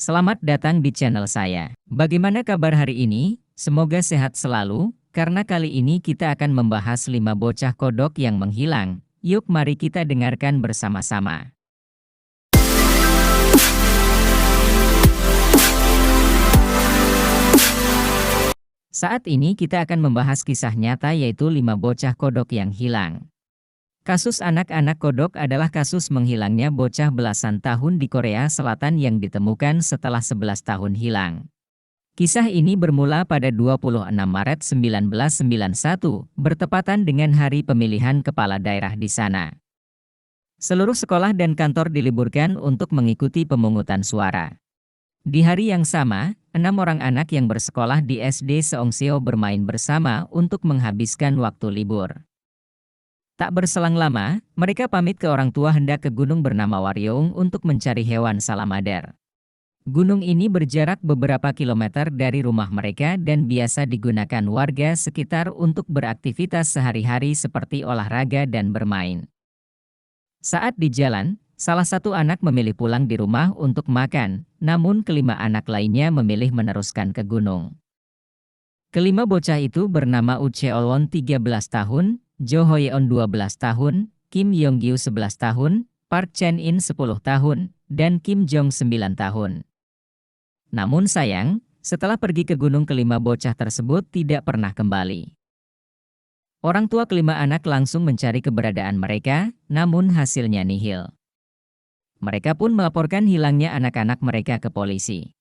Selamat datang di channel saya. Bagaimana kabar hari ini? Semoga sehat selalu, karena kali ini kita akan membahas 5 bocah kodok yang menghilang. Yuk mari kita dengarkan bersama-sama. Saat ini kita akan membahas kisah nyata yaitu 5 bocah kodok yang hilang. Kasus anak-anak kodok adalah kasus menghilangnya bocah belasan tahun di Korea Selatan yang ditemukan setelah 11 tahun hilang. Kisah ini bermula pada 26 Maret 1991, bertepatan dengan hari pemilihan kepala daerah di sana. Seluruh sekolah dan kantor diliburkan untuk mengikuti pemungutan suara. Di hari yang sama, 6 orang anak yang bersekolah di SD Seongseo bermain bersama untuk menghabiskan waktu libur. Tak berselang lama, mereka pamit ke orang tua hendak ke gunung bernama Waryeong untuk mencari hewan salamander. Gunung ini berjarak beberapa kilometer dari rumah mereka dan biasa digunakan warga sekitar untuk beraktivitas sehari-hari seperti olahraga dan bermain. Saat di jalan, salah satu anak memilih pulang di rumah untuk makan, namun kelima anak lainnya memilih meneruskan ke gunung. Kelima bocah itu bernama Woo Cheolwon 13 tahun, Jo Hoyeon 12 tahun, Kim Yonggyu 11 tahun, Park Chen-in 10 tahun, dan Kim Jong 9 tahun. Namun sayang, setelah pergi ke gunung kelima bocah tersebut tidak pernah kembali. Orang tua kelima anak langsung mencari keberadaan mereka, namun hasilnya nihil. Mereka pun melaporkan hilangnya anak-anak mereka ke polisi.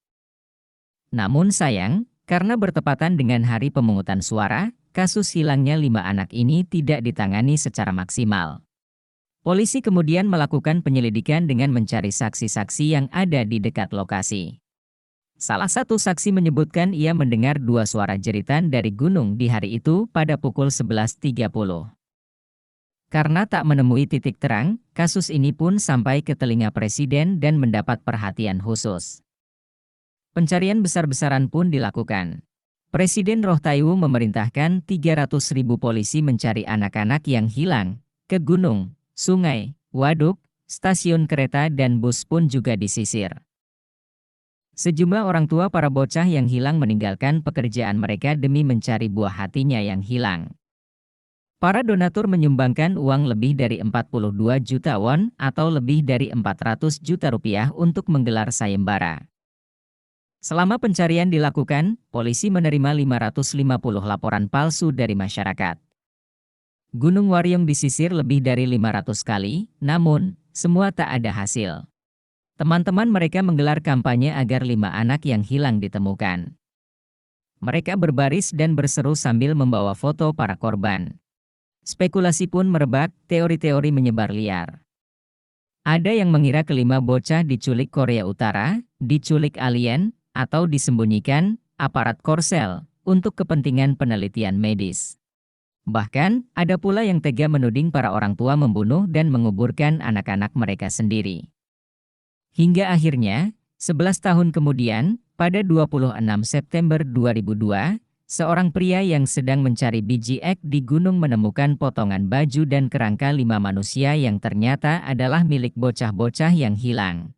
Namun sayang, karena bertepatan dengan hari pemungutan suara, kasus hilangnya 5 anak ini tidak ditangani secara maksimal. Polisi kemudian melakukan penyelidikan dengan mencari saksi-saksi yang ada di dekat lokasi. Salah satu saksi menyebutkan ia mendengar 2 suara jeritan dari gunung di hari itu pada pukul 11.30. Karena tak menemui titik terang, kasus ini pun sampai ke telinga presiden dan mendapat perhatian khusus. Pencarian besar-besaran pun dilakukan. Presiden Roh Tae-woo memerintahkan 300.000 polisi mencari anak-anak yang hilang, ke gunung, sungai, waduk, stasiun kereta dan bus pun juga disisir. Sejumlah orang tua para bocah yang hilang meninggalkan pekerjaan mereka demi mencari buah hatinya yang hilang. Para donatur menyumbangkan uang lebih dari 42 juta won atau lebih dari 400 juta rupiah untuk menggelar sayembara. Selama pencarian dilakukan, polisi menerima 550 laporan palsu dari masyarakat. Gunung Waryeong disisir lebih dari 500 kali, namun, semua tak ada hasil. Teman-teman mereka menggelar kampanye agar 5 anak yang hilang ditemukan. Mereka berbaris dan berseru sambil membawa foto para korban. Spekulasi pun merebak, teori-teori menyebar liar. Ada yang mengira kelima bocah diculik Korea Utara, diculik alien, atau disembunyikan aparat Korsel untuk kepentingan penelitian medis. Bahkan, ada pula yang tega menuding para orang tua membunuh dan menguburkan anak-anak mereka sendiri. Hingga akhirnya, 11 tahun kemudian, pada 26 September 2002, seorang pria yang sedang mencari biji ek di gunung menemukan potongan baju dan kerangka 5 manusia yang ternyata adalah milik bocah-bocah yang hilang.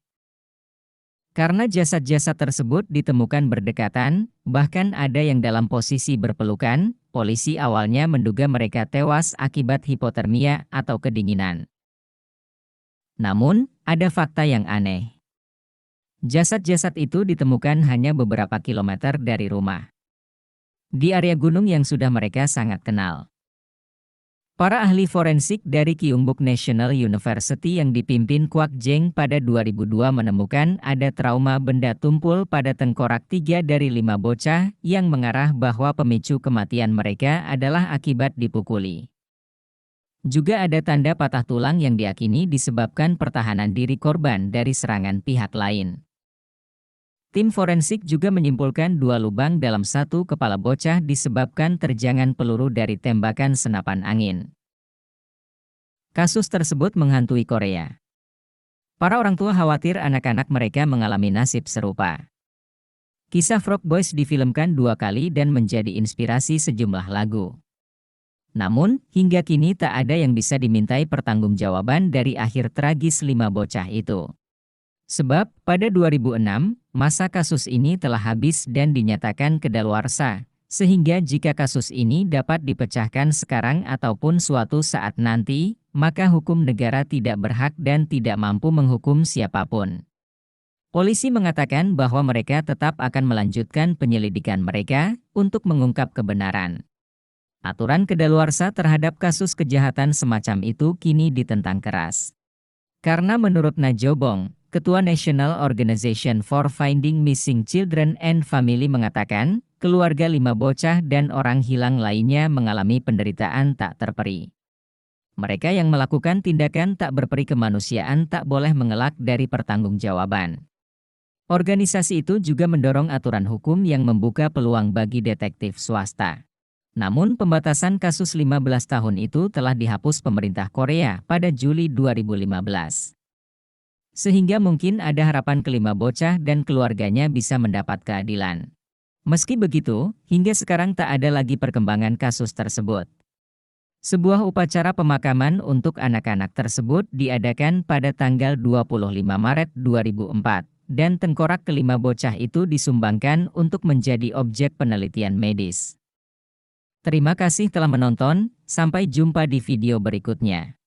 Karena jasad-jasad tersebut ditemukan berdekatan, bahkan ada yang dalam posisi berpelukan, polisi awalnya menduga mereka tewas akibat hipotermia atau kedinginan. Namun, ada fakta yang aneh. Jasad-jasad itu ditemukan hanya beberapa kilometer dari rumah. Di area gunung yang sudah mereka sangat kenal. Para ahli forensik dari Kyungbuk National University yang dipimpin Kwak Jeng pada 2002 menemukan ada trauma benda tumpul pada tengkorak 3 dari 5 bocah yang mengarah bahwa pemicu kematian mereka adalah akibat dipukuli. Juga ada tanda patah tulang yang diyakini disebabkan pertahanan diri korban dari serangan pihak lain. Tim forensik juga menyimpulkan 2 lubang dalam satu kepala bocah disebabkan terjangan peluru dari tembakan senapan angin. Kasus tersebut menghantui Korea. Para orang tua khawatir anak-anak mereka mengalami nasib serupa. Kisah Frog Boys difilmkan 2 kali dan menjadi inspirasi sejumlah lagu. Namun, hingga kini tak ada yang bisa dimintai pertanggungjawaban dari akhir tragis 5 bocah itu. Sebab, pada 2006, Masa kasus ini telah habis dan dinyatakan kedaluarsa, sehingga jika kasus ini dapat dipecahkan sekarang ataupun suatu saat nanti, maka hukum negara tidak berhak dan tidak mampu menghukum siapapun. Polisi mengatakan bahwa mereka tetap akan melanjutkan penyelidikan mereka untuk mengungkap kebenaran. Aturan kedaluarsa terhadap kasus kejahatan semacam itu kini ditentang keras. Karena menurut Najobong, Ketua National Organization for Finding Missing Children and Family mengatakan, keluarga 5 bocah dan orang hilang lainnya mengalami penderitaan tak terperi. Mereka yang melakukan tindakan tak berperi kemanusiaan tak boleh mengelak dari pertanggungjawaban. Organisasi itu juga mendorong aturan hukum yang membuka peluang bagi detektif swasta. Namun pembatasan kasus 15 tahun itu telah dihapus pemerintah Korea pada Juli 2015. Sehingga mungkin ada harapan kelima bocah dan keluarganya bisa mendapat keadilan. Meski begitu, hingga sekarang tak ada lagi perkembangan kasus tersebut. Sebuah upacara pemakaman untuk anak-anak tersebut diadakan pada tanggal 25 Maret 2004, dan tengkorak kelima bocah itu disumbangkan untuk menjadi objek penelitian medis. Terima kasih telah menonton, sampai jumpa di video berikutnya.